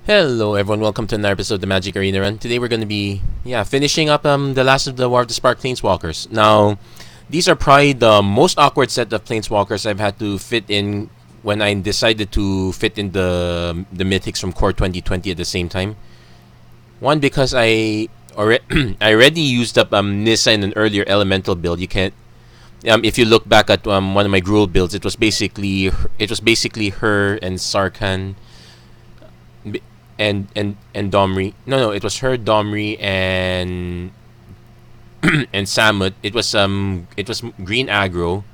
Hello everyone, welcome to another episode of the MTG Arena Run. Today we're going to be finishing up the last of the War of the Spark Planeswalkers. Now, these are probably the most awkward set of Planeswalkers I've had to fit in when I decided to fit in the mythics from Core 2020 at the same time. One, because I already used up Nissa in an earlier elemental build. You can't if you look back at one of my Gruul builds, it was basically her and Sarkhan and Domri. No, it was her, Domri, and and Samut. It was green aggro.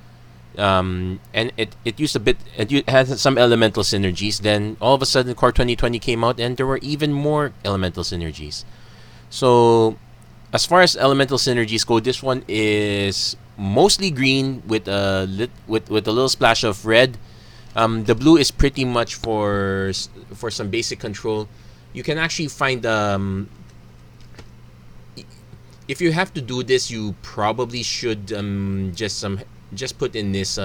And it used a bit. It had some elemental synergies. Then all of a sudden, Core 2020 came out, and there were even more elemental synergies. So, as far as elemental synergies go, this one is mostly green with with a little splash of red. The blue is pretty much for some basic control. You can actually find if you have to do this, you probably should just put in this.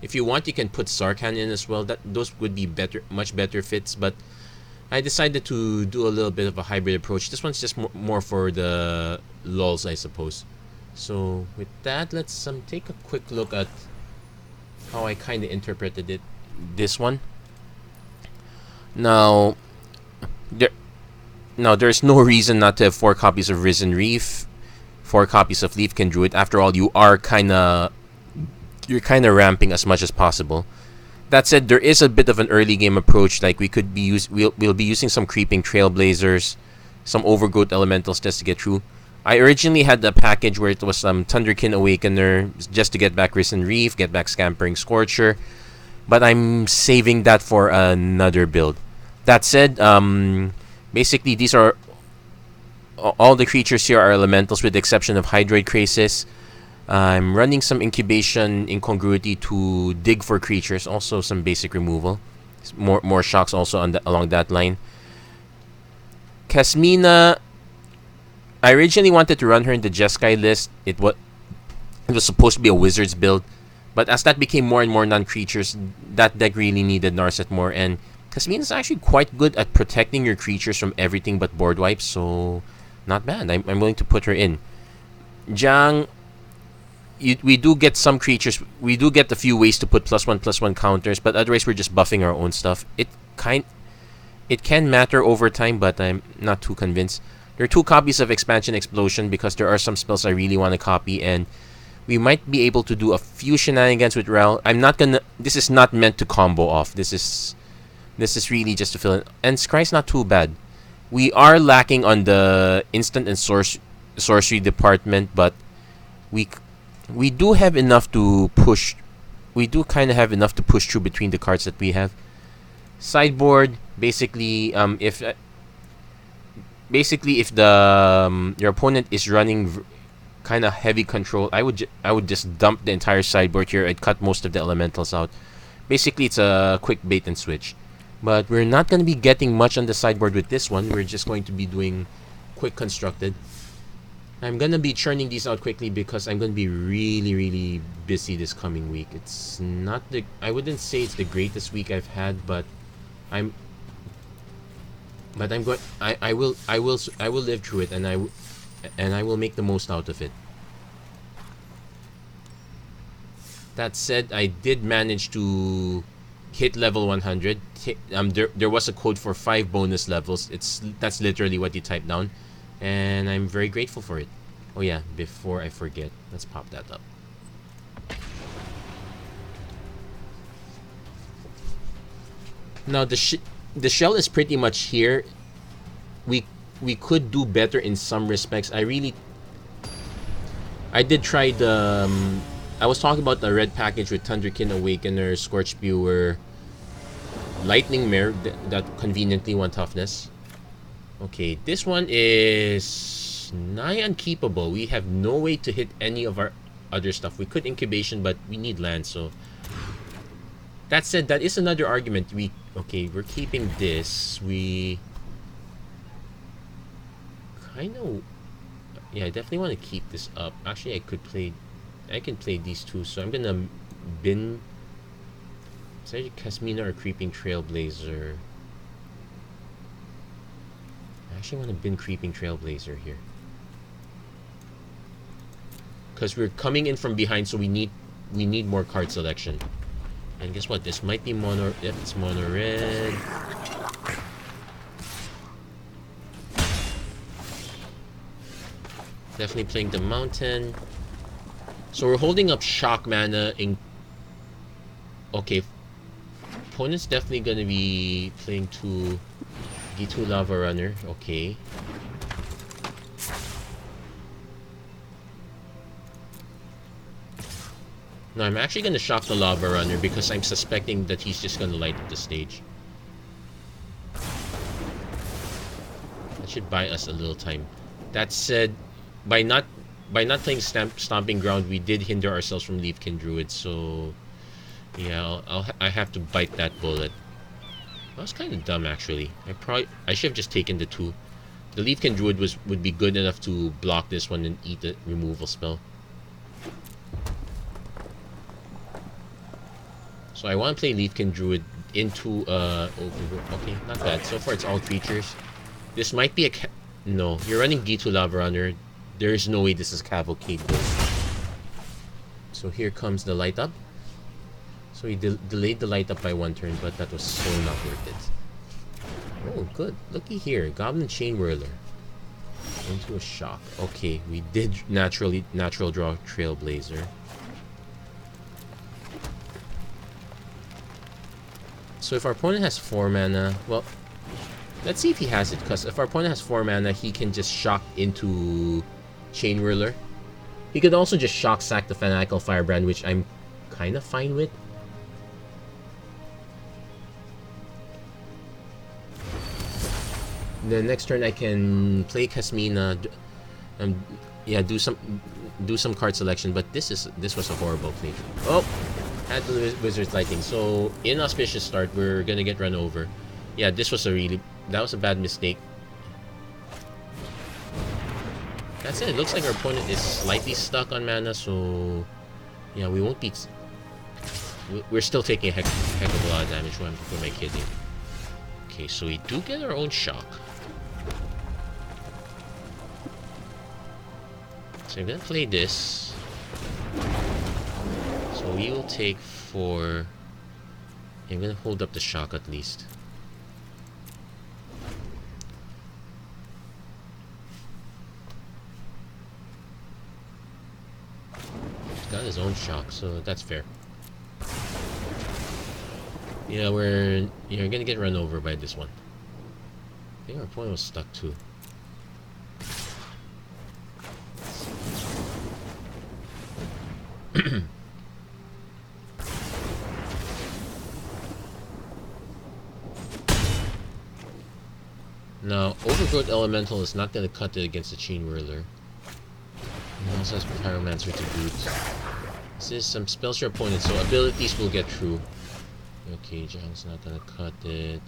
If you want, you can put Sarkhan in as well. Those would be much better fits. But I decided to do a little bit of a hybrid approach. This one's just more for the lulz, I suppose. So with that, let's take a quick look at how I kind of interpreted it. This one. Now, there's no reason not to have 4 copies of Risen Reef, 4 copies of Leafkin Druid. After all, you're kind of ramping as much as possible. That said, there is a bit of an early game approach. Like we'll be using some Creeping Trailblazers, some Overgrowth Elementals just to get through. I originally had the package where it was Thunderkin Awakener just to get back Risen Reef, get back Scampering Scorcher, but I'm saving that for another build. That said, basically these are all the creatures here are elementals with the exception of Hydroid Krasis. I'm running some incubation incongruity to dig for creatures, also some basic removal. More shocks also along that line. Kasmina, I originally wanted to run her in the Jeskai list. It was supposed to be a Wizards build, but as that became more and more non-creatures, that deck really needed Narset more, and Kasmina is actually quite good at protecting your creatures from everything but board wipes, so not bad. I'm willing to put her in. Jiang, we do get some creatures. We do get a few ways to put +1/+1 counters, but otherwise we're just buffing our own stuff. It can matter over time, but I'm not too convinced. There are 2 copies of Expansion Explosion because there are some spells I really want to copy, and we might be able to do a few shenanigans with Ral. This is not meant to combo off. This is really just to fill in. And Scry's not too bad. We are lacking on the instant and sorcery department, but we do have enough to push. We do kind of have enough to push through between the cards that we have. Sideboard, basically, if the your opponent is running kind of heavy control, I would just dump the entire sideboard here. I'd cut most of the elementals out. Basically, it's a quick bait and switch. But we're not going to be getting much on the sideboard with this one. We're just going to be doing quick constructed. I'm going to be churning these out quickly because I'm going to be really, really busy this coming week. It's not I wouldn't say it's the greatest week I've had, but I will live through it, and I will make the most out of it. That said, I did manage to hit level 100. There was a code for 5 bonus levels. That's literally what you type down, and I'm very grateful for it. Oh yeah, before I forget, let's pop that up. Now the shell is pretty much here. We could do better in some respects. I did try the I was talking about the red package with Thunderkin Awakener, Scorch Spewer, Lightning Mirror that conveniently 1 toughness. Okay, this one is nigh unkeepable. We have no way to hit any of our other stuff. We could incubation, but we need land, so that said, that is another argument. We're keeping this. We kind of, yeah, I definitely want to keep this up. Actually, I can play these 2, so I'm gonna bin. Is that Kasmina or Creeping Trailblazer? I actually want to bin Creeping Trailblazer here. Because we're coming in from behind, so we need more card selection. And guess what? This might be mono. Yep, it's mono red. Definitely playing the mountain. So we're holding up shock mana in. Okay. Opponent's definitely gonna be playing to D2 Lava Runner. Okay. No, I'm actually gonna shock the Lava Runner because I'm suspecting that he's just gonna light up the stage. That should buy us a little time. That said, by not playing Stomping Ground, we did hinder ourselves from Leafkin Druid, so yeah, I have to bite that bullet. That was kind of dumb, actually. I should have just taken the 2. The Leafkin Druid would be good enough to block this one and eat the removal spell. So I want to play Leafkin Druid into okay, not bad. So far it's all creatures. This might be a no. You're running D2 Lava Runner. There is no way this is Cavalcade build. So here comes the light up. So he delayed the light up by 1 turn, but that was so not worth it. Oh, good. Looky here. Goblin Chain Whirler. Into a shock. Okay, we did natural draw Trailblazer. So if our opponent has 4 mana, well, let's see if he has it, because if our opponent has 4 mana, he can just shock into Chain Whirler. He could also just shock sack the Fanatical Firebrand, which I'm kind of fine with. The next turn I can play Kasmina, yeah, do some card selection, but this was a horrible play. Oh, had the Wizard's Lightning. So inauspicious start, we're gonna get run over. Yeah, that was a bad mistake. That's it. It looks like our opponent is slightly stuck on mana, so yeah, we won't be. We're still taking a heck of a lot of damage. Who am I kidding? Okay, so we do get our own shock. So I'm gonna play this. So we will take 4. I'm gonna hold up the shock at least. He's got his own shock, so that's fair. Yeah, we're gonna get run over by this one. I think our opponent was stuck too. Now, Overgrowth Elemental is not going to cut it against the Chain Whirler. He also has Pyromancer to boot. This is some spells your opponent, so abilities will get through. Okay, Jiang's not going to cut it.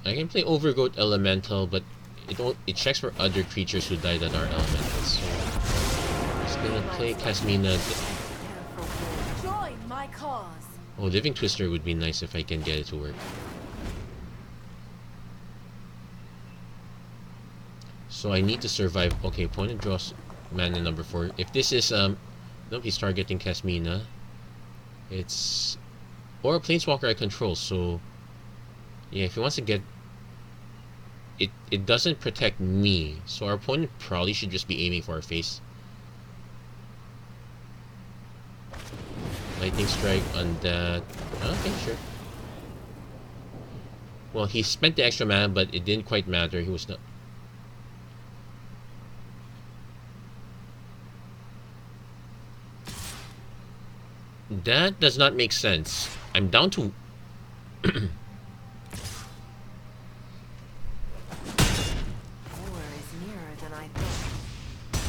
I can play Overgrowth Elemental, but it checks for other creatures who died that are elementals. So I'm just going to play Kasmina. Join my cause. Oh, Living Twister would be nice if I can get it to work. So I need to survive. Okay, opponent draws mana number 4. If this is nope, he's targeting Kasmina. It's or a planeswalker I control. So yeah, if he wants to get it doesn't protect me. So our opponent probably should just be aiming for our face. Lightning strike on that. Okay, sure. Well, he spent the extra mana, but it didn't quite matter. He was not. That does not make sense. I'm down to...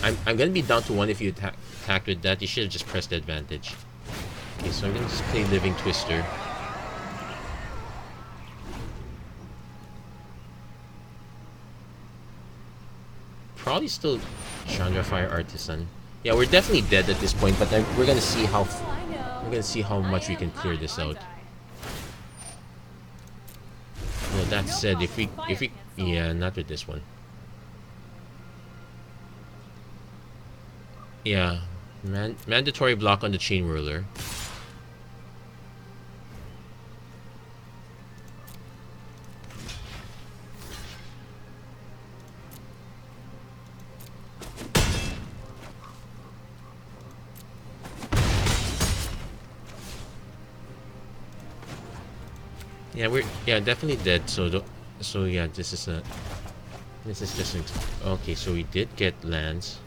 I'm gonna be down to 1 if you attacked with that. You should have just pressed the advantage. Okay, so I'm gonna just play Living Twister. Probably still Chandra Fire Artisan. Yeah, we're definitely dead at this point, but we're gonna see how much we can clear this out. Well, that said, if we yeah, not with this one. Yeah, mandatory block on the chain whirler. Yeah, we're definitely dead. So yeah, this is just okay. So we did get lands.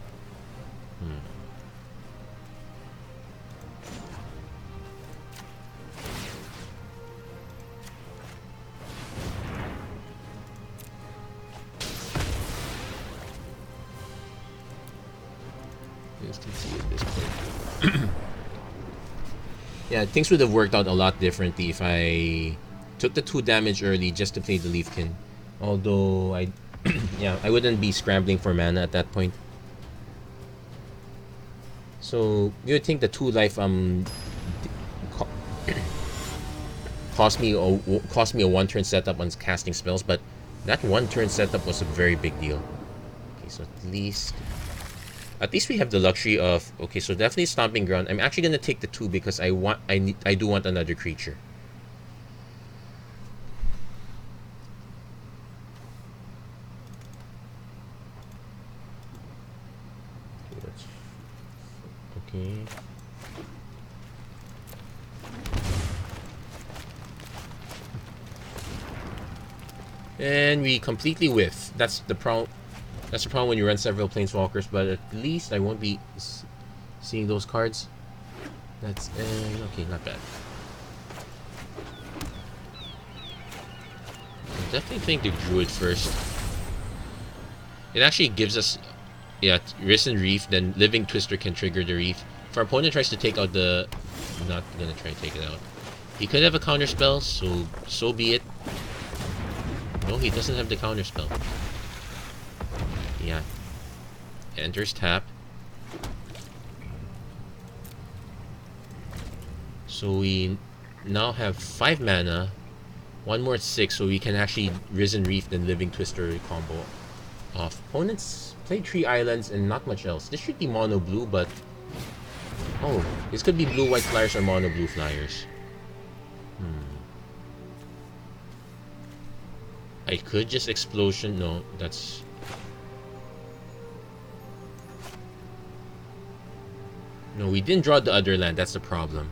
Just to see at this point. Yeah, things would have worked out a lot differently if I took the 2 damage early just to play the Leafkin. Although I I wouldn't be scrambling for mana at that point. So you would think the 2 life cost me a 1-turn setup on casting spells, but that 1-turn setup was a very big deal. Okay, so at least we have the luxury of, okay, so definitely Stomping Ground. I'm actually gonna take the 2 because I do want another creature. Okay. And we completely whiff. That's the problem. That's the problem when you run several Planeswalkers, but at least I won't be seeing those cards. That's okay, not bad. I definitely think the Druid first. It actually gives us, Risen Reef, then Living Twister can trigger the Reef. If our opponent tries to take out the... I'm not gonna try to take it out. He could have a counter spell, so be it. No, he doesn't have the counter spell. Yeah. Enters tap. So we now have 5 mana, 1 more 6, so we can actually Risen Reef then Living Twister combo off. Opponents play 3 islands and not much else. This should be mono blue, but oh, this could be blue white flyers or mono blue flyers. I could just explosion. No, that's... No, we didn't draw the other land. That's the problem.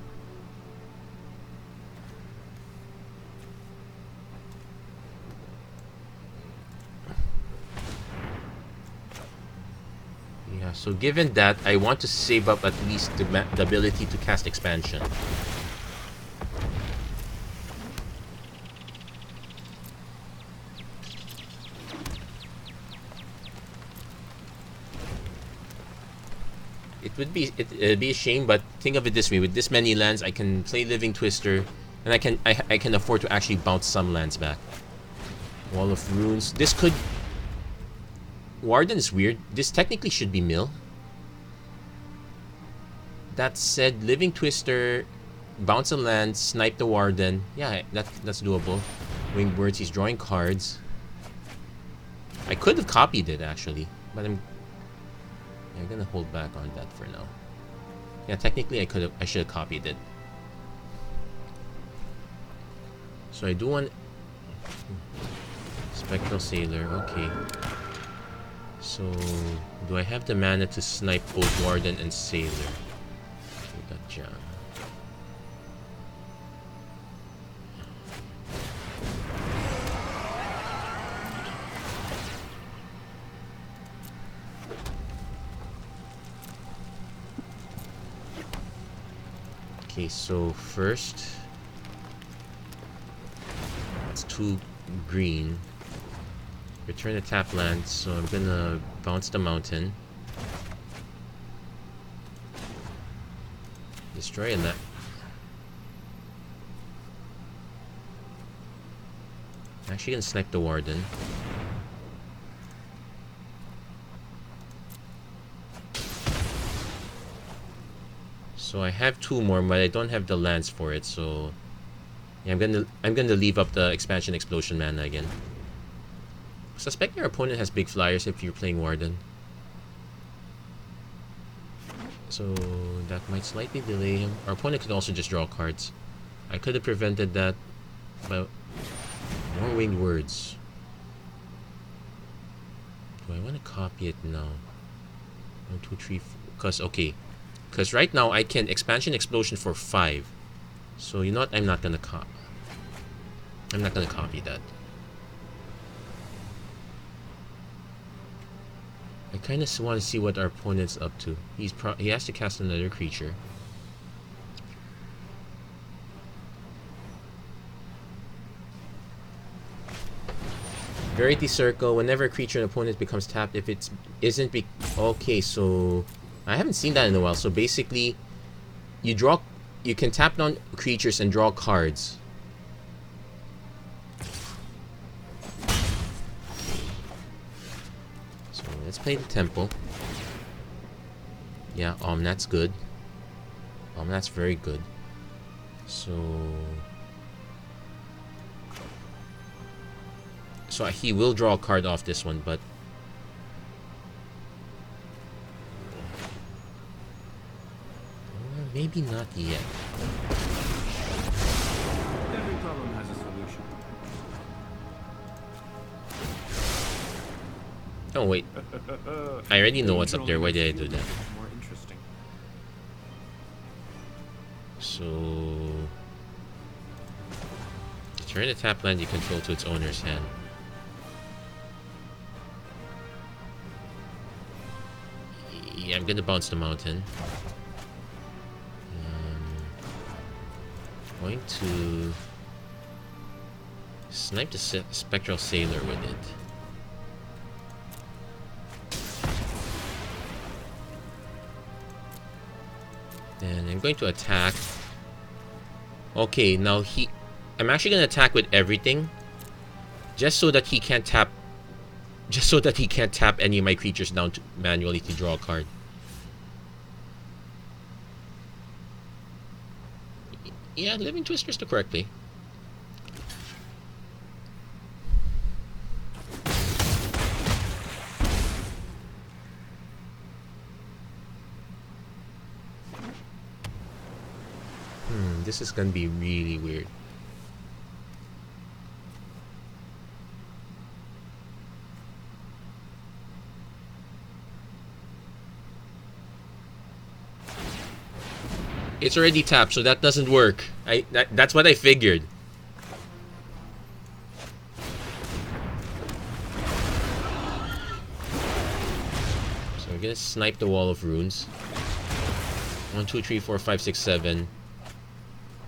Yeah, so given that, I want to save up at least the ability to cast expansion. It'd be a shame, but think of it this way: with this many lands, I can play Living Twister, and I can afford to actually bounce some lands back. Wall of Runes. This could... Warden is weird. This technically should be mill. That said, Living Twister, bounce a land, snipe the Warden. Yeah, that's doable. Winged Birds, he's drawing cards. I could have copied it actually, but I'm gonna hold back on that for now. Yeah, technically I should have copied it. So I do want Spectral Sailor, okay. So do I have the mana to snipe both Warden and Sailor? We got Jiang. Okay, so first, it's 2 green. Return a tap land, so I'm gonna bounce the mountain. Destroy a land. Actually gonna snipe the Warden. So I have 2 more, but I don't have the lands for it, so... Yeah, I'm gonna leave up the expansion explosion mana again. Suspect your opponent has big flyers if you're playing Warden. So that might slightly delay him. Our opponent could also just draw cards. I could have prevented that, but more winged words. Do I want to copy it now? 1, 2, 3, 4. Cause okay, cause right now I can expansion explosion for 5. So you know what? I'm not gonna copy that. I kind of want to see what our opponent's up to. He has to cast another creature. Verity Circle. Whenever a creature an opponent becomes tapped, if it isn't okay, so I haven't seen that in a while. So basically, you can tap down creatures and draw cards. So let's play the Temple. Yeah, that's good. That's very good. So he will draw a card off this one, but maybe not yet. Every problem has a solution. Oh wait, I already know what's up there. Why did I do that? More interesting. So turn the tap land you control to its owner's hand. Yeah, I'm gonna bounce the mountain. Going to snipe the Spectral Sailor with it. Then I'm going to attack. Okay, now I'm actually gonna attack with everything, just so that he can't tap. Just so that he can't tap any of my creatures down manually to draw a card. Yeah, Living Twister's the correct play. This is gonna be really weird. It's already tapped, so that doesn't work. That's what I figured. So we're gonna snipe the Wall of Runes. 1, 2, 3, 4, 5, 6, 7.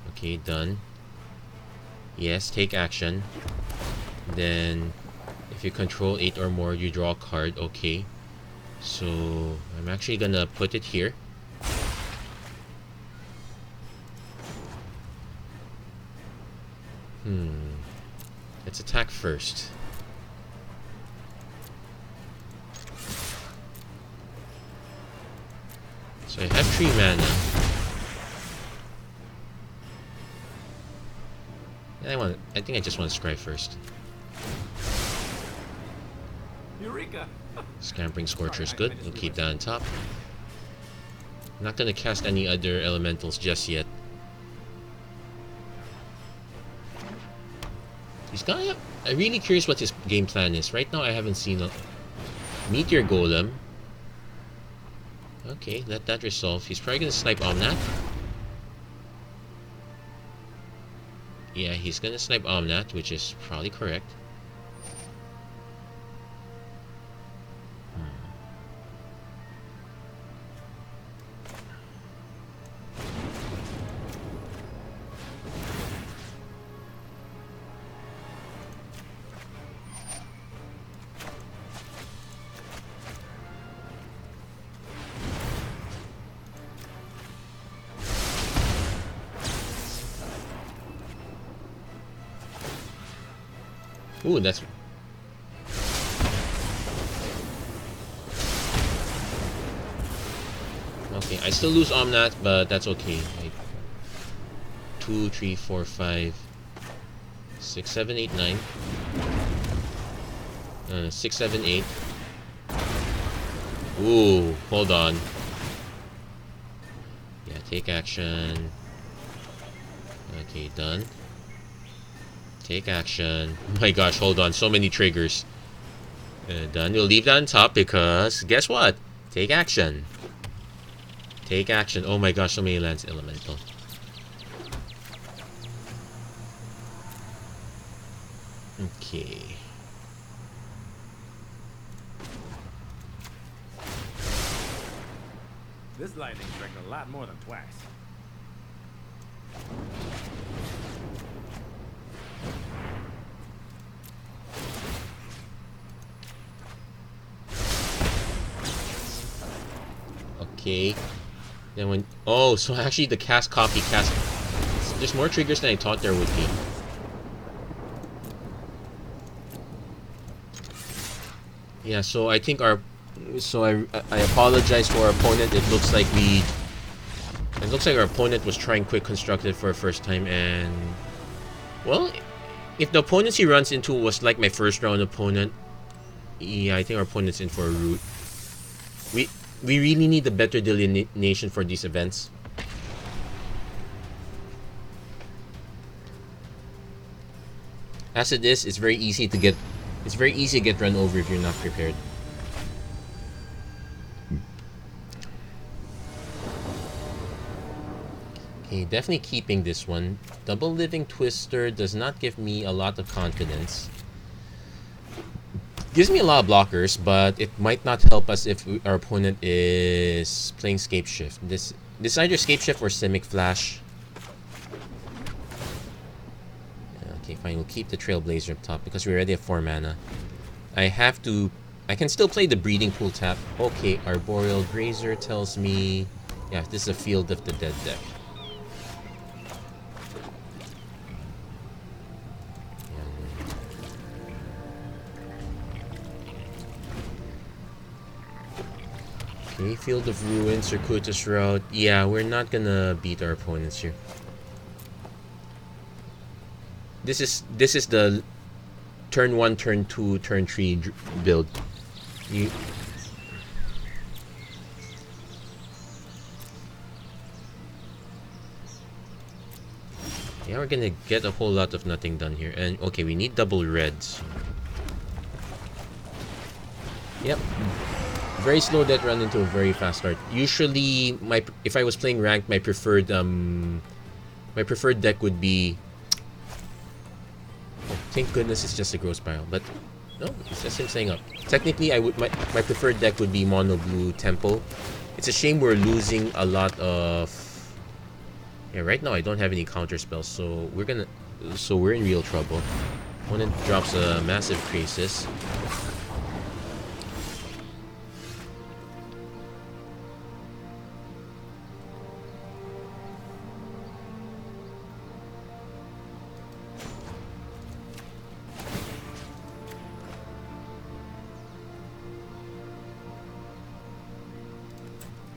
Okay, done. Yes, take action. Then, if you control 8 or more, you draw a card. Okay. So, I'm actually gonna put it here. Let's attack first. So I have 3 mana. I think I just want to scry first. Eureka! Scampering Scorcher is good. We'll keep that on top. I'm not gonna cast any other elementals just yet. He's gonna I'm really curious what his game plan is. Right now I haven't seen a Meteor Golem. Okay, let that resolve. He's probably gonna snipe Omnath. Yeah, he's gonna snipe Omnath, which is probably correct. Ooh, that's... Okay, I still lose Omnath, but that's okay. Like 2, 3, 4, 5. 6, 7, 8, 9. 6, 7, 8. Ooh, hold on. Yeah, take action. Okay, done. Take action. Oh my gosh, hold on. So many triggers. Done. We'll leave that on top because guess what? Take action. Take action. Oh my gosh, so many lands. Elemental. Okay. This lightning strike a lot more than twice. Okay. Then when oh, so actually the cast copy cast. There's more triggers than I thought there would be. Yeah, so I think our so I apologize for our opponent. It looks like our opponent was trying quick constructed for a first time, and well, if the opponents he runs into was like my first round opponent, yeah, I think our opponent's in for a root. We really need a better delineation for these events. As it is, it's very easy to get run over if you're not prepared. Okay, definitely keeping this one. Double Living Twister does not give me a lot of confidence. Gives me a lot of blockers, but it might not help us if our opponent is playing Scape Shift. This either Scape Shift or Simic Flash. Okay, fine. We'll keep the Trailblazer up top because we already have 4 mana. I can still play the Breeding Pool tap. Okay, Arboreal Grazer tells me... Yeah, this is a Field of the Dead deck. Okay, Field of Ruin, Circuitous Route. Yeah, we're not gonna beat our opponents here. This is the turn 1, turn 2, turn 3 build. Yeah, we're gonna get a whole lot of nothing done here. And okay, we need double reds. Yep. Very slow death run into a very fast start. Usually, if I was playing ranked, my preferred deck would be. Oh, thank goodness it's just a Growth Spiral, but no, it's just him saying up. Technically, my preferred deck would be Mono Blue Temple. It's a shame we're losing a lot of. Yeah, right now I don't have any counter spells, so we're in real trouble. Opponent drops a massive Crisis.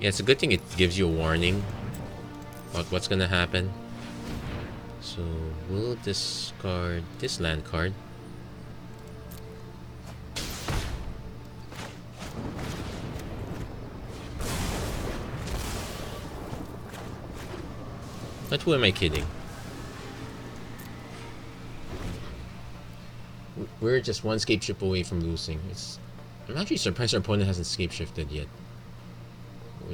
Yeah, it's a good thing it gives you a warning about what's gonna happen. So we'll discard this land card. But who am I kidding? We're just one Scape Shift away from losing. I'm actually surprised our opponent hasn't Scape Shifted yet.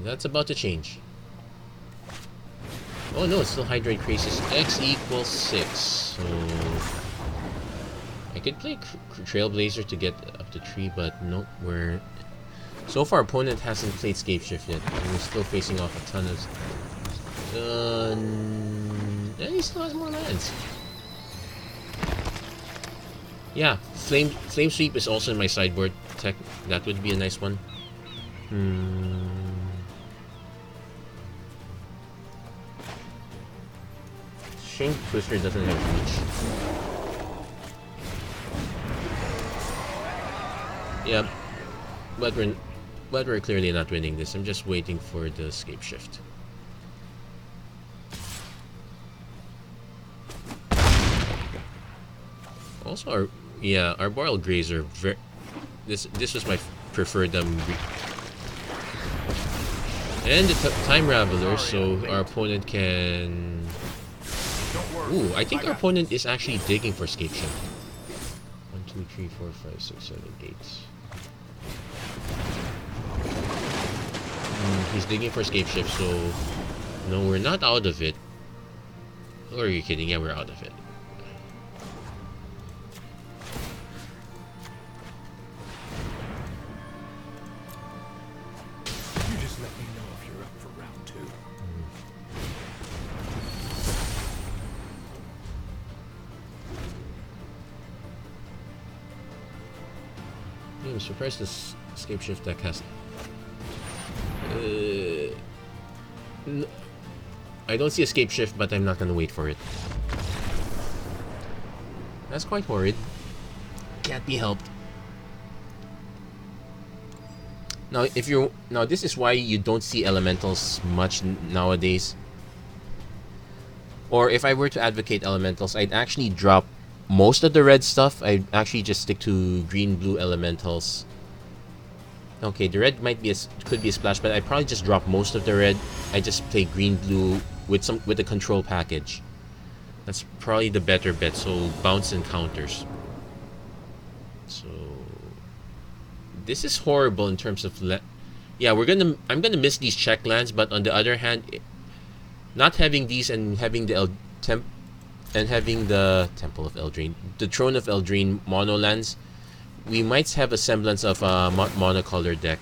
That's about to change. Oh no, it's still Hydrate Crisis. X equals 6. So I could play Trailblazer to get up to 3, but nope, so far opponent hasn't played Scape Shift yet. And we're still facing off a ton of and he still has more lands. Yeah, Flame Sweep is also in my sideboard tech. That would be a nice one. Shame Twister doesn't have reach. Yeah, but we're clearly not winning this. I'm just waiting for the Scape Shift. Also, our Arboreal Greys are very. This was my preferred and the Time Raveler, so our opponent can. Ooh, I think our opponent is actually digging for Escape Shift. 1, 2, 3, 4, 5, 6, 7, 8. He's digging for Escape Shift, so no, we're not out of it. Or are you kidding? Yeah, we're out of it. You just let me know if you're up for round 2. I'm surprised this Escape Shift deck has. I don't see Escape Shift, but I'm not gonna wait for it. That's quite horrid. Can't be helped. Now, this is why you don't see elementals much nowadays. Or if I were to advocate elementals, I'd actually drop most of the red stuff. I'd actually just stick to green-blue elementals. Okay, the red could be a splash, but I'd probably just drop most of the red. I just play green-blue with the control package. That's probably the better bet. So bounce and counters. So this is horrible in terms of yeah, I'm gonna miss these check lands, but on the other hand, not having these and having the having the Temple of Eldraine, the Throne of Eldraine mono lands, we might have a semblance of a monocolor deck.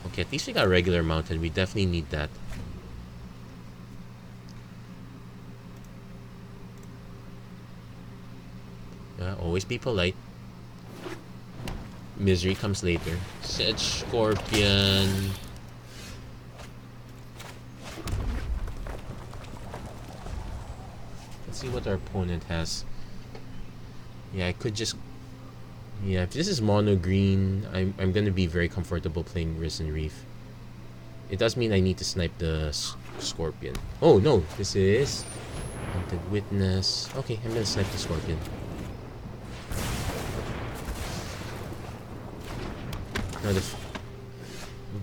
Okay, at least we got regular mountain. We definitely need that. Always be polite. Misery comes later. Sedge Scorpion. Let's see what our opponent has. Yeah, I could just. Yeah, if this is mono green, I'm gonna be very comfortable playing Risen Reef. It does mean I need to snipe the Scorpion. Oh no, this is Haunted Witness. Okay, I'm gonna snipe the Scorpion.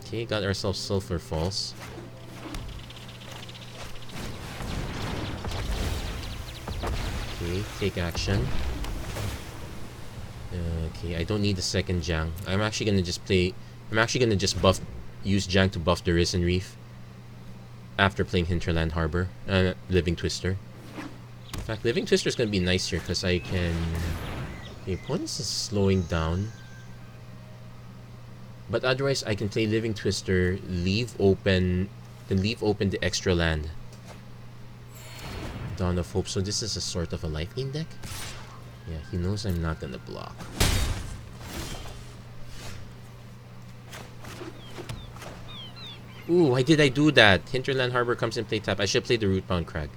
Okay, got ourselves Sulfur Falls. Okay, take action. Okay, I don't need the second Jiang. I'm actually gonna just use Jiang to buff the Risen Reef after playing Hinterland Harbor, Living Twister. In fact, Living Twister is gonna be nice here because I can. The opponent is slowing down. But otherwise, I can play Living Twister, leave open the extra land. Dawn of Hope. So this is a sort of a life gain deck. Yeah, he knows I'm not gonna block. Ooh, why did I do that? Hinterland Harbor comes in play tap. I should play the Rootbound Crag.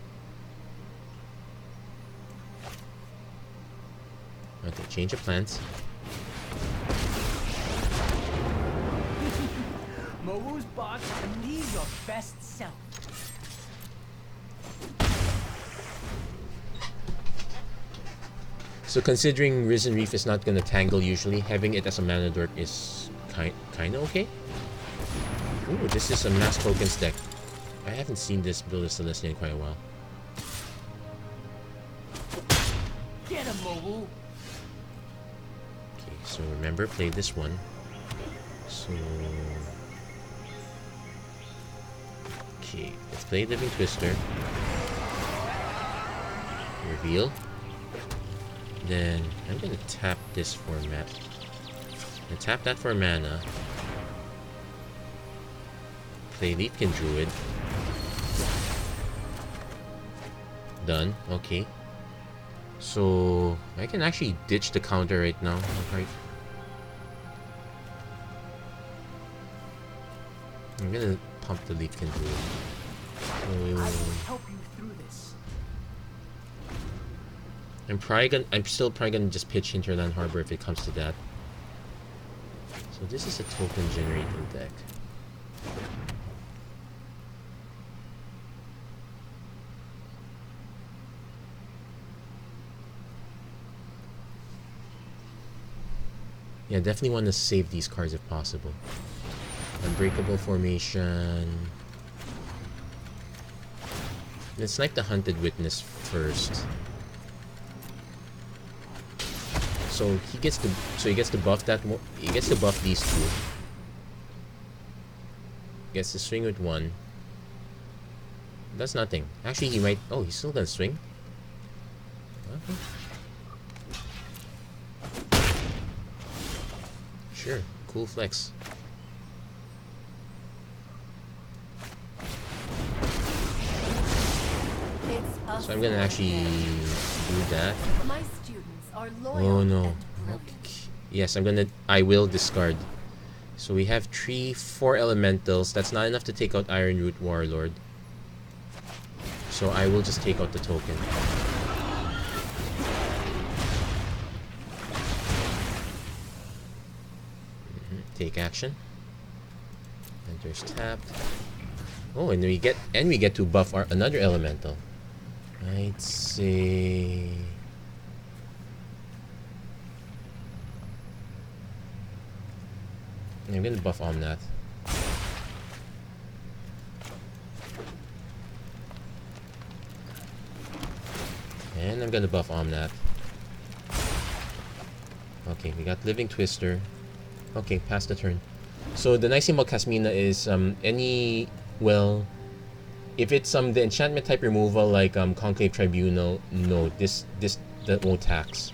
Okay, change of plans. Mowu's box can be your best self. So considering Risen Reef is not gonna tangle usually, having it as a mana dork is kinda okay. Ooh, this is a mass tokens deck. I haven't seen this build of Celestia in quite a while. Get him, Mowu. Okay, so remember, play this one. So okay, let's play Living Twister. Reveal. Then I'm gonna tap this for mana. And tap that for mana. Play Leafkin Druid. Done. Okay. So I can actually ditch the counter right now. Alright. I'm gonna pump the Leafkin Druid. I will help you through this. I'm still probably gonna just pitch Hinterland Harbor if it comes to that. So this is a token generating deck. Yeah, definitely want to save these cards if possible. Unbreakable Formation. Let's snipe the Hunted Witness first. So he gets to buff that. He gets to buff these two. Gets to swing with one. That's nothing. Actually, he might. Oh, he's still gonna swing. Okay. Sure. Cool flex. So I'm gonna actually do that. My students are Oh loyal no. and brilliant. Okay. Yes, I will discard. So we have 4 elementals. That's not enough to take out Iron Root Warlord. So I will just take out the token. Take action. Enters tapped. Oh, and we get to buff another elemental. I'd say I'm gonna buff on that. And I'm gonna buff on that. Okay, we got Living Twister. Okay, pass the turn. So the nice thing about Kasmina is if it's the enchantment type removal like Conclave Tribunal, no, that won't tax.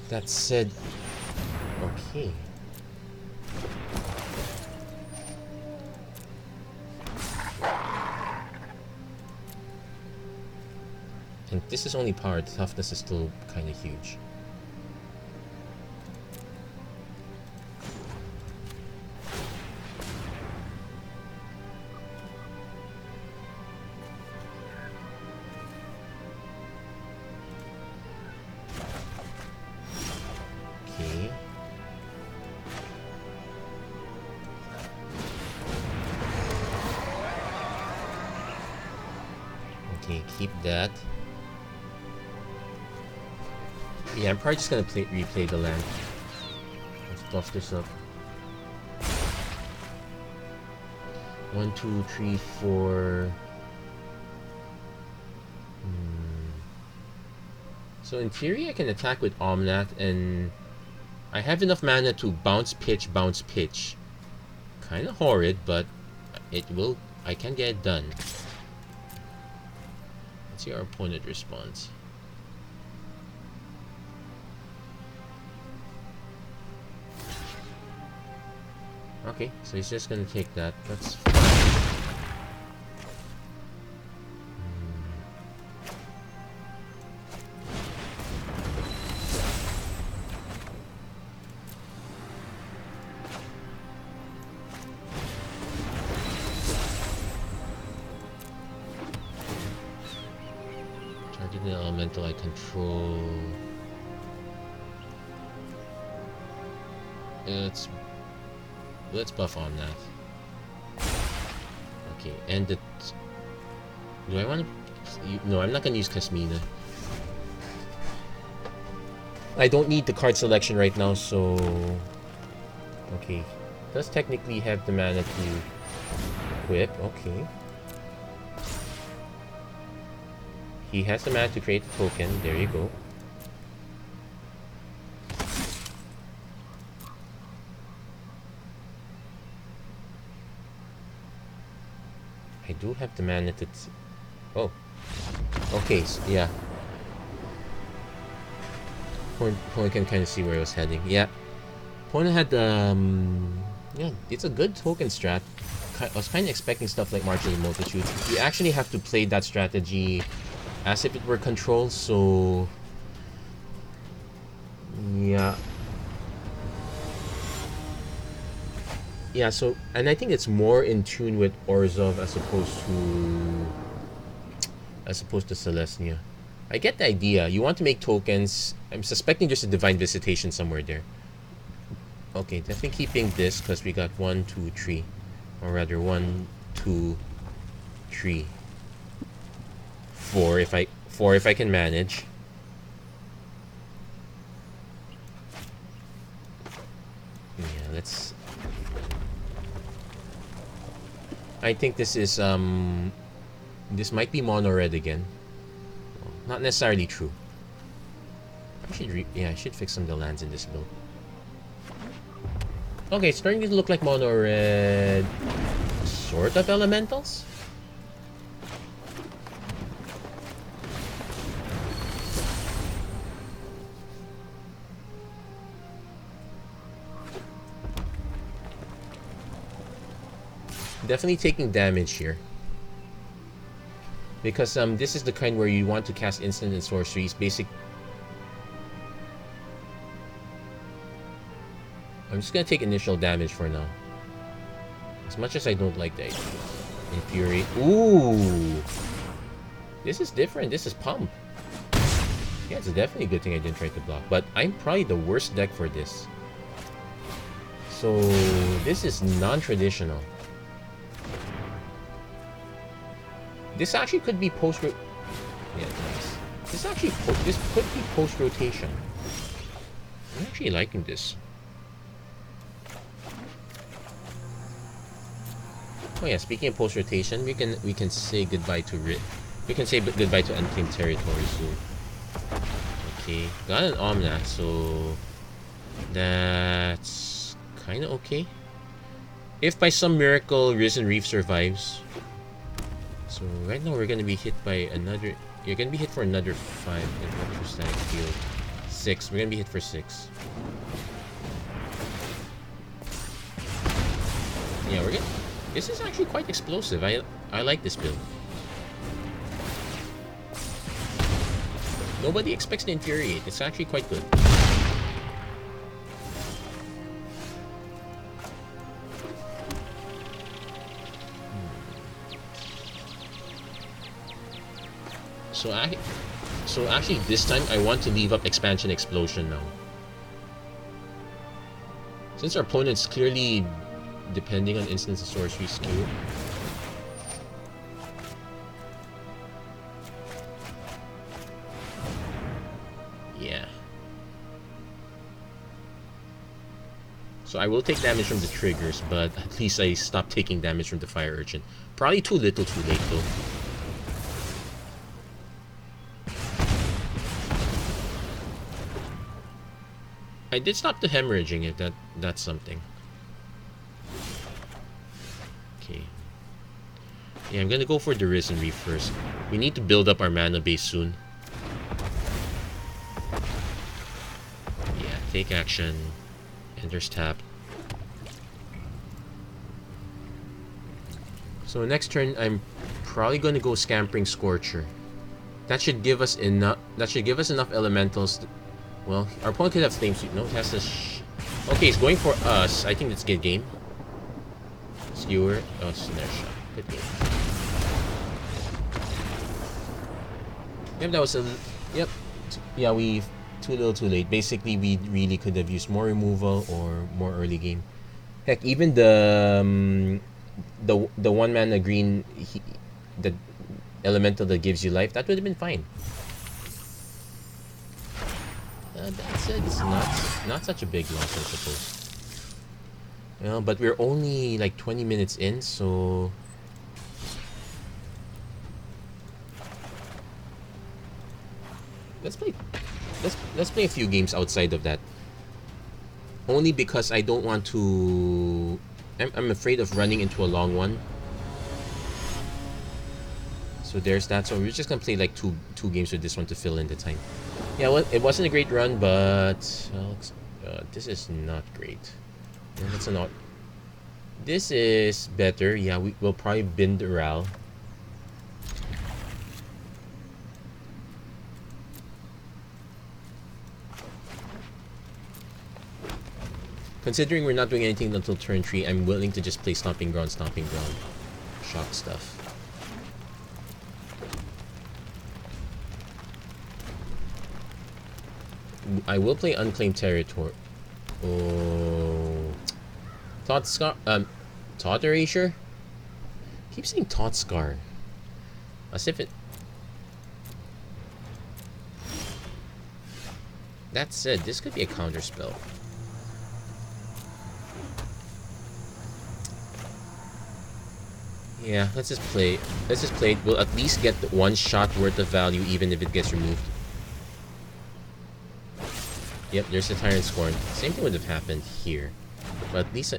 That said, okay. And this is only power. Toughness is still kind of huge. Okay. Okay, keep that. Yeah, I'm probably just gonna replay the land. Let's buff this up. 1, 2, 3, 4. So in theory, I can attack with Omnath, and I have enough mana to bounce, pitch. Kind of horrid, but I can get it done. Let's see our opponent response. Okay, so he's just gonna take that. That's fine. Targeting the elemental I control. Let's buff on that. Okay, and do I want to? No, I'm not gonna use Kasmina. I don't need the card selection right now, so okay. Does technically have the mana to equip. Okay. He has the mana to create the token. There you go. I do have the mana to... Oh. Okay, so, yeah. Opponent can kind of see where I was heading. Yeah. Opponent had, yeah, it's a good token strat. I was kind of expecting stuff like March of the Multitude. You actually have to play that strategy as if it were control, so... Yeah. Yeah, so, and I think it's more in tune with Orzhov as opposed to Celestia. I get the idea. You want to make tokens. I'm suspecting there's a Divine Visitation somewhere there. Okay, definitely keeping this because we got 1, 2, 3. Or rather 1, 2, 3. 4 if I can manage. let's... I think this is, this might be mono red again. Not necessarily true. I should I should fix some of the lands in this build. Okay, it's starting to look like mono red. Sort of elementals? Definitely taking damage here. Because this is the kind where you want to cast instant and sorceries. I'm just gonna take initial damage for now. As much as I don't like the idea. Infuriate. Ooh! This is different. This is pump. Yeah, it's definitely a good thing I didn't try to block. But I'm probably the worst deck for this. So this is non-traditional. This actually could be post. Yeah, nice. This could be post rotation. I'm actually liking this. Oh yeah, speaking of post rotation, we can say goodbye to goodbye to unclaimed territory soon. Okay, got an Omnath, so that's kind of okay. If by some miracle Risen Reef survives. So right now we're gonna be hit by another. You're gonna be hit for another 5 electrostatic field. 6. We're gonna be hit for 6. Yeah, we're gonna. This is actually quite explosive. I like this build. Nobody expects to infuriate. It's actually quite good. So actually this time I want to leave up Expansion Explosion now. Since our opponent's clearly depending on instance of sorcery skill. Yeah. So I will take damage from the triggers, but at least I stop taking damage from the Fire Urchin. Probably too little too late though. I did stop the hemorrhaging if that's something. Okay. Yeah, I'm gonna go for the Risen Reef first. We need to build up our mana base soon. Yeah, take action. Ender's tap. So next turn I'm probably gonna go Scampering Scorcher. That should give us enough elementals to, well, our opponent could have Flame Sweep. No, it has to okay, he's going for us. I think that's a good game. Skewer. Oh, Snare Shot. Good game. Yep, that was a... Yep. Yeah, we... Too little, too late. Basically, we really could have used more removal or more early game. Heck, even the 1 mana green... the elemental that gives you life, that would have been fine. That said, it's not such a big loss, I suppose. Well, but we're only like 20 minutes in, so let's play a few games outside of that. Only because I don't want to. I'm afraid of running into a long one. So there's that. So we're just gonna play like two games with this one to fill in the time. Yeah, well, it wasn't a great run, but this is not great. Yeah, that's not. This is better. Yeah, we'll probably bin the Ral. Considering we're not doing anything until turn 3, I'm willing to just play Stomping Ground, shock stuff. I will play Unclaimed Territory. Oh, Thought Scar. Thought Erasure. Keep saying Thought Scar, as if it. That said, this could be a counter spell. Yeah, let's just play. Let's just play it. We'll at least get the 1 shot worth of value, even if it gets removed. Yep, there's the Tyrant Scorn. Same thing would have happened here. But at least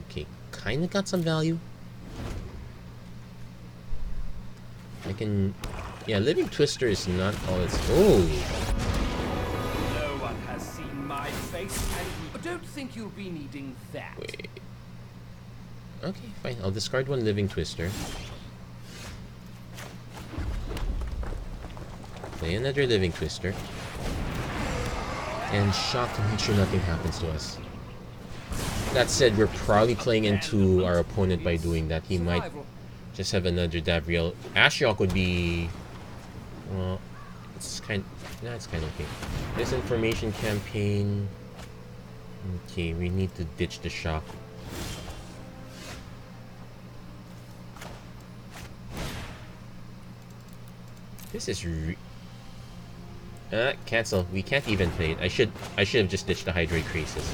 okay, kinda got some value. I can... Yeah, Living Twister is not all it's... Oh! No one has seen my face, and don't think you'll be needing that. Wait. Okay, fine. I'll discard 1 Living Twister. Play another Living Twister. And shock to make sure nothing happens to us. That said, we're probably playing into our opponent by doing that. He might just have another Davriel. Ashiok would be... Well, it's kind of okay. Disinformation campaign. Okay, we need to ditch the shock. This is cancel. We can't even play it. I should have just ditched the Hydrate Crisis.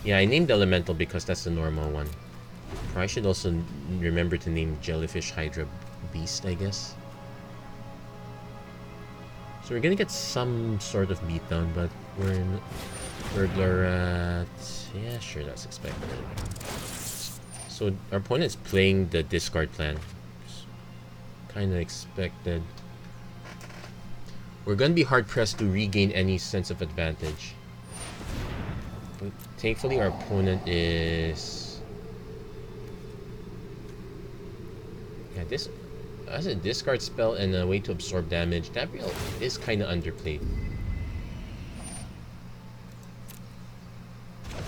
Yeah, I named Elemental because that's the normal one. I should also remember to name Jellyfish Hydra Beast, I guess. So we're gonna get some sort of beatdown, but we're in Burglar at... Yeah, sure, that's expected. So our opponent's playing the discard plan. Kinda expected. We're gonna be hard-pressed to regain any sense of advantage. But thankfully our opponent is... Yeah, this... As a discard spell and a way to absorb damage, that real is kinda underplayed.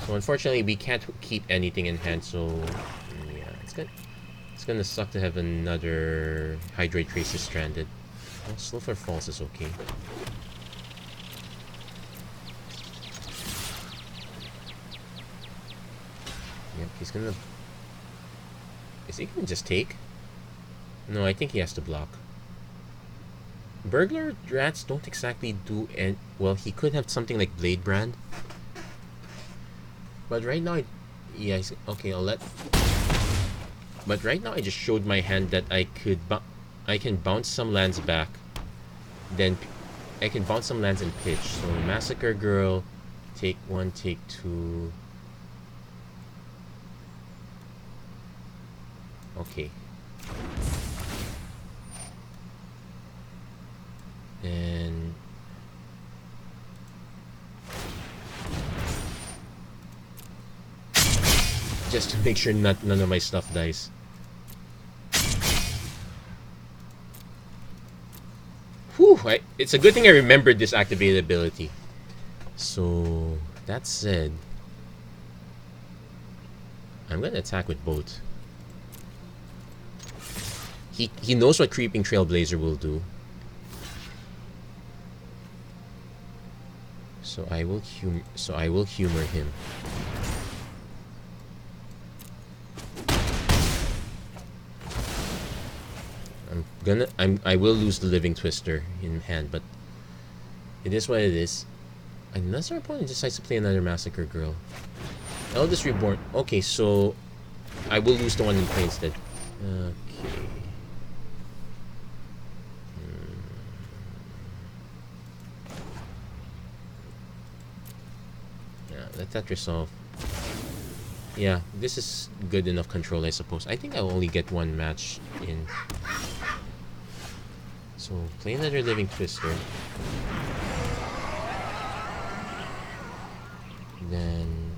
So unfortunately we can't keep anything in hand, so... Yeah, it's gonna suck to have another Hydrate Crisis stranded. Well, Slow for Falls is okay. Yep, he's gonna... Is he gonna just take? No, I think he has to block. Burglar Rats don't exactly do... Well, he could have something like Blade Brand. But right now, yeah, okay, I'll let... But right now, I just showed my hand that I can bounce some lands back. Then I can bounce some lands and pitch. So Massacre Girl, take 1, take 2. Okay. And just to make sure none of my stuff dies. Whew, it's a good thing I remembered this activated ability. So, that said, I'm gonna attack with both. He knows what Creeping Trailblazer will do. So I will humor him. I will lose the Living Twister in hand, but it is what it is. Unless our opponent decides to play another Massacre Girl. Eldest Reborn. Okay, so I will lose the one in play instead. Okay. Yeah, let that resolve. Yeah, this is good enough control, I suppose. I think I'll only get 1 match in. So, play another Living Twister. Then,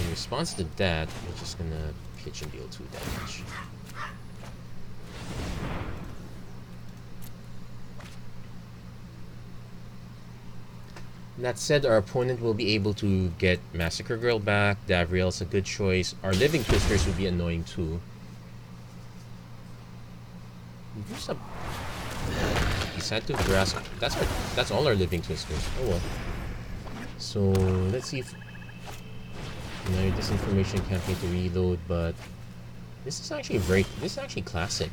in response to that, we're just gonna pitch and deal 2 damage. That said, our opponent will be able to get Massacre Girl back. Davriel's a good choice. Our Living Twisters would be annoying too. Decide to grasp. That's all our Living Twisters. Oh well. So let's see if Disinformation campaign to reload, but this is actually classic.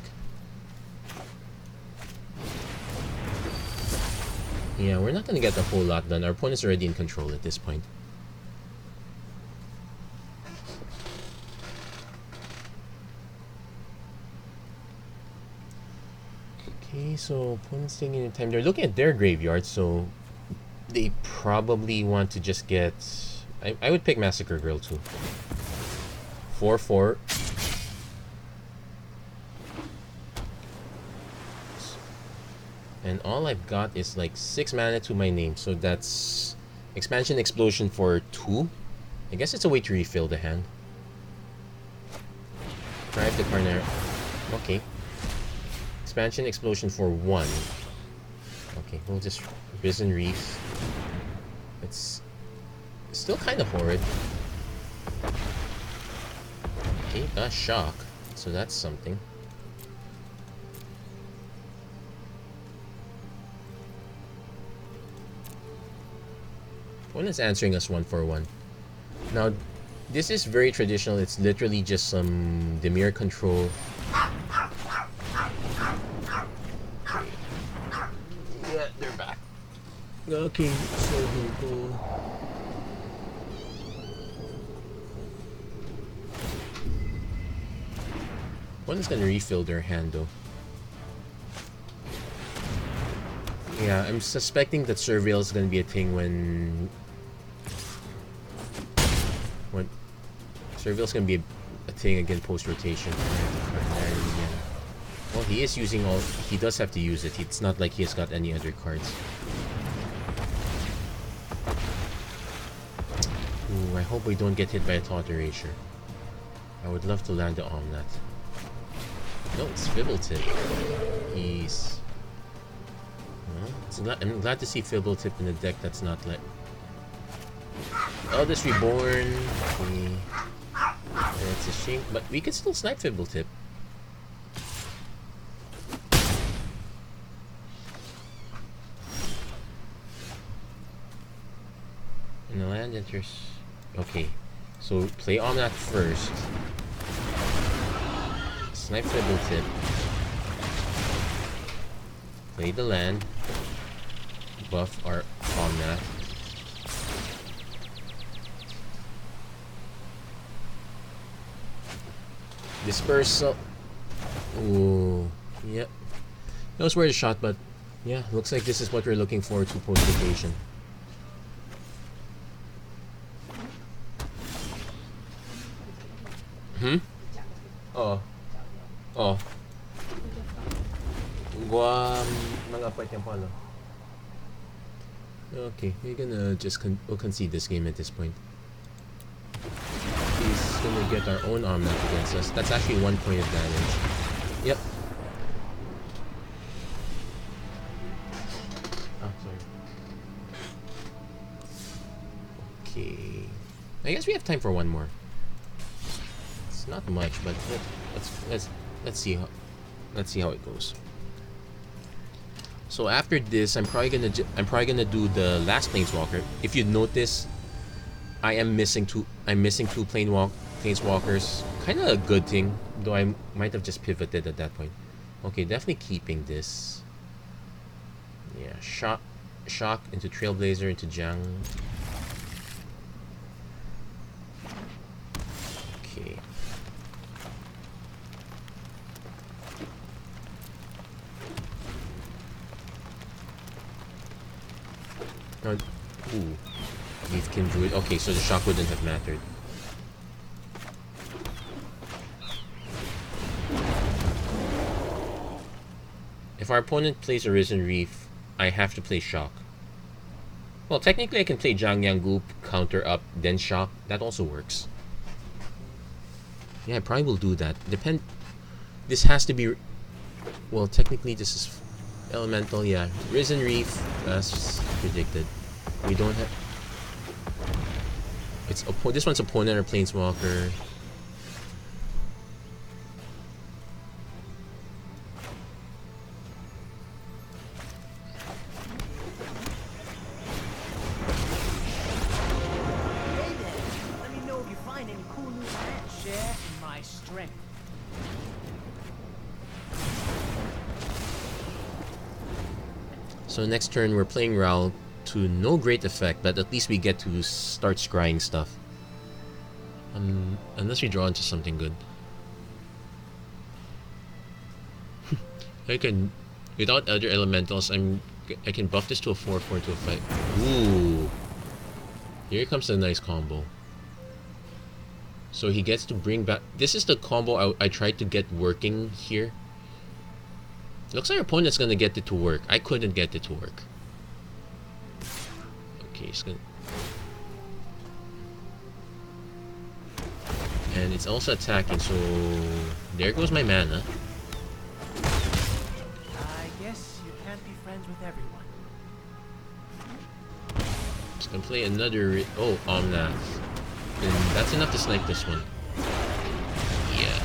Yeah, we're not gonna get a whole lot done. Our opponent's already in control at this point. Okay, so opponent's taking their time. They're looking at their graveyard, so they probably want to just get... I would pick Massacre Girl too. 4/4. And all I've got is like 6 mana to my name, so that's Expansion Explosion for 2. I guess it's a way to refill the hand. Drive the corner. Okay. Expansion Explosion for 1. Okay, we'll just Risen Reef. It's still kind of horrid. Okay, Shock. So that's something. One is answering us 1 for 1. Now, this is very traditional. It's literally just some Dimir control. Yeah, they're back. Okay, so cool. One is gonna refill their hand though. Yeah, I'm suspecting that Surveil is gonna be a thing when Surveil's gonna be a thing again post rotation. Well, he is using all. He does have to use it. It's not like he has got any other cards. Ooh, I hope we don't get hit by a Thought Erasure. I would love to land the Omnat. No, it's Fibbletip. He's... Well, I'm glad to see Fibbletip in a deck that's not like... Eldest Reborn. Okay. It's a shame, but we could still snipe Fibbletip. And the land enters... Okay, so play Omnat first. Snipe Fibbletip. Play the land. Buff our Omnat. Dispersal. Ooh, yep. That was worth a shot, but yeah, looks like this is what we're looking forward to post-rotation. Oo. Oo. Guam mga point yung pala. Okay, we're gonna just we'll concede this game at this point. He's gonna get our own Omnat against us. That's actually 1 point of damage. Yep. Oh, sorry. Okay. I guess we have time for one more. It's not much, but let's see how it goes. So after this, I'm probably gonna do the last Planeswalker. If you notice, I'm missing two Planeswalkers. Kind of a good thing, though I might have just pivoted at that point. Okay, definitely keeping this. Yeah, shock into Trailblazer into Jiang. Okay. Ooh. Leaf can do it. Okay, so the shock wouldn't have mattered. If our opponent plays Arisen Reef, I have to play shock. Well, technically I can play Jiang Yang Goop, counter up, then shock. That also works. Yeah, I probably will do that. This has to be... Well, technically this is elemental, yeah. Risen Reef, as predicted. We don't have... This one's opponent or Planeswalker. So next turn we're playing Ral to no great effect, but at least we get to start scrying stuff. Unless we draw into something good. I can, without other elementals, I can buff this to a 4/4 to a 5. Ooh. Here comes a nice combo. So he gets to bring back... This is the combo I tried to get working here. Looks like our opponent's gonna get it to work. I couldn't get it to work. Okay, it's gonna... And it's also attacking, so... There goes my mana. I guess you can't be friends with everyone. Just gonna play another... Oh, Omnath. And that's enough to snipe this one. Yeah.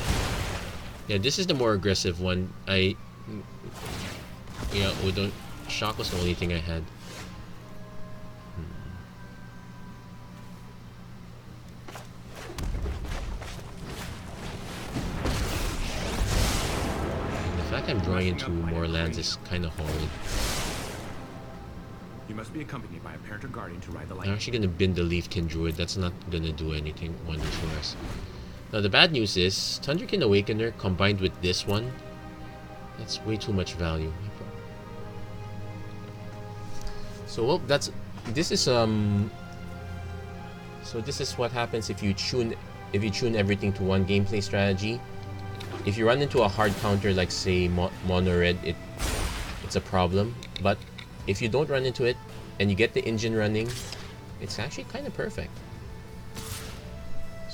Yeah, this is the more aggressive one. Yeah, Shock was the only thing I had. And the fact I'm drawing into more lands is kind of horrid. You must be accompanied by a parent or guardian to ride the I'm lightning. actually gonna bin the Leafkin Druid. That's not gonna do anything wonders for us. Now the bad news is Thunderkin Awakener combined with this one. That's way too much value. So well, this is what happens if you tune everything to one gameplay strategy. If you run into a hard counter like say mono red, it's a problem. But if you don't run into it and you get the engine running, it's actually kind of perfect.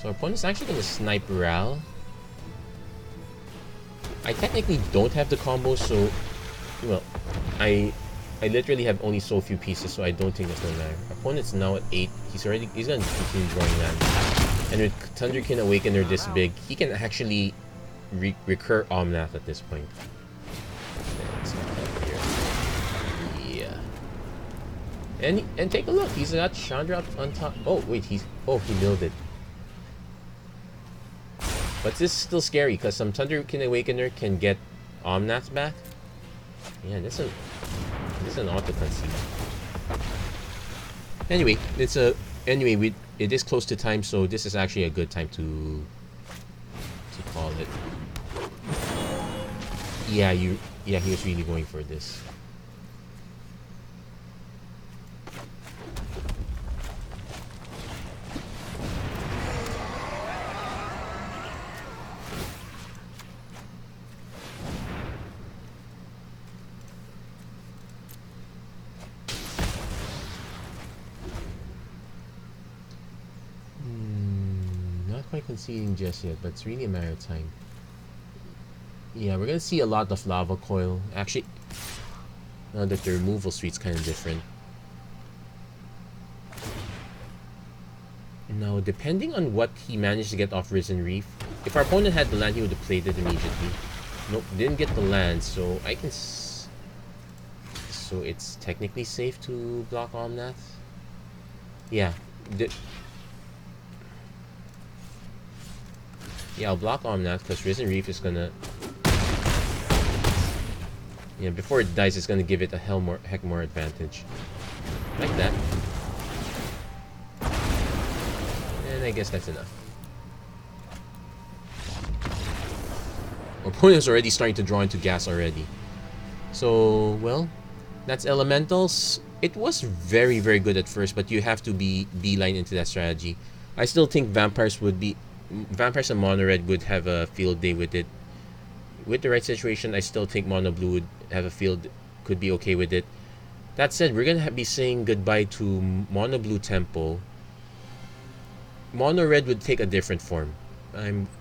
So our opponent's actually going to snipe Ral. I technically don't have the combo, so well, I literally have only so few pieces, so I don't think that's gonna matter. Our opponent's now at 8. He's gonna continue drawing land. And with Thunderkin Awakener this big, he can actually recur Omnath at this point. Yeah. And take a look, he's got Chandra up on top. Oh wait, he milled it. But this is still scary because some Thunderkin Awakener can get Omnath back. Yeah, this is an auto concede. Anyway, it is close to time, so this is actually a good time to call it. Yeah, he was really going for this. Conceding just yet, but it's really a matter of time. Yeah, we're gonna see a lot of Lava Coil. Actually, now that the removal suite's kind of different. Now, depending on what he managed to get off Risen Reef, if our opponent had the land, he would have played it immediately. Nope, didn't get the land, so I can. So it's technically safe to block Omnath. Yeah. Yeah, I'll block Omnath because Risen Reef is gonna... Yeah, before it dies, it's gonna give it a heck more advantage. Like that. And I guess that's enough. Our opponent's already starting to draw into gas already. So, well, that's Elementals. It was very, very good at first, but you have to be beeline into that strategy. I still think Vampires and Mono Red would have a field day with it. With the right situation, I still think Mono Blue would have a field, could be okay with it. That said, we're gonna be saying goodbye to Mono Blue Tempo. Mono Red would take a different form.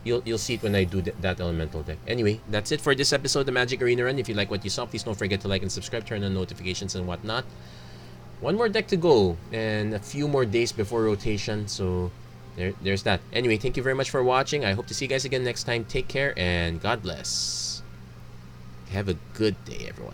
You'll see it when I do that elemental deck. Anyway, that's it for this episode of the Magic Arena Run. If you like what you saw, please don't forget to like and subscribe, turn on notifications and whatnot. One more deck to go, and a few more days before rotation, so there's that. Anyway, thank you very much for watching. I hope to see you guys again next time. Take care, and God bless. Have a good day, everyone.